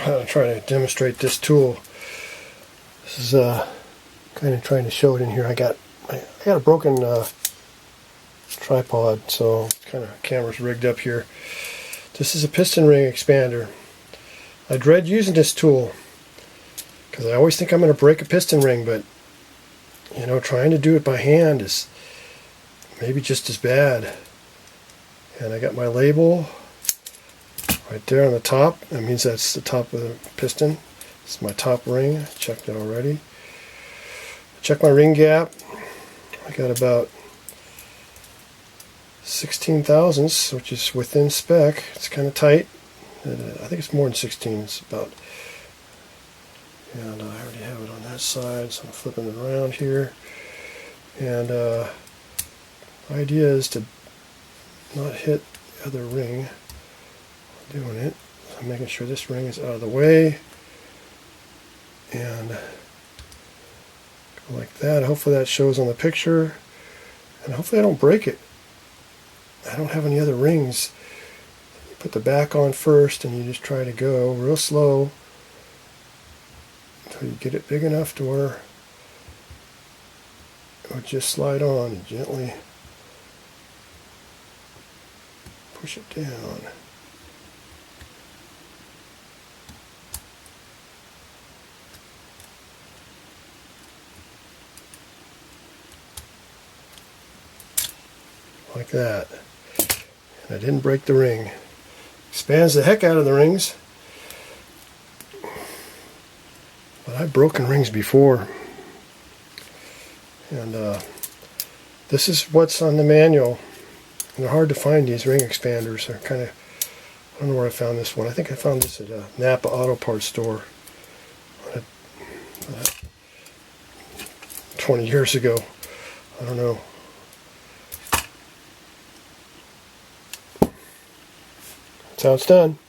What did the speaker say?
I'm trying to demonstrate this tool. This is kind of trying to show it in here. I got a broken tripod, so kind of camera's rigged up here. This is a piston ring expander. I dread using this tool because I always think I'm going to break a piston ring, but you know, trying to do it by hand is maybe just as bad. And I got my label right there on the top. That means that's the top of the piston. This is my top ring. I checked it already. Check my ring gap. I got about 16 thousandths, which is within spec. It's kind of tight. I think it's more than 16. It's about, and I already have it on that side, so I'm flipping it around here. And the idea is to not hit the other ring while doing it. So I'm making sure this ring is out of the way. And go like that. Hopefully that shows on the picture. And hopefully I don't break it. I don't have any other rings. You put the back on first and you just try to go real slow until you get it big enough to where it would just slide on and gently push it down. Like that. And I didn't break the ring. Expands the heck out of the rings. But I've broken rings before. And this is what's on the manual. And they're hard to find, these ring expanders. They're kind of, I don't know where I found this one. I think I found this at a Napa Auto Parts store 20 years ago. I don't know. That's how it's done.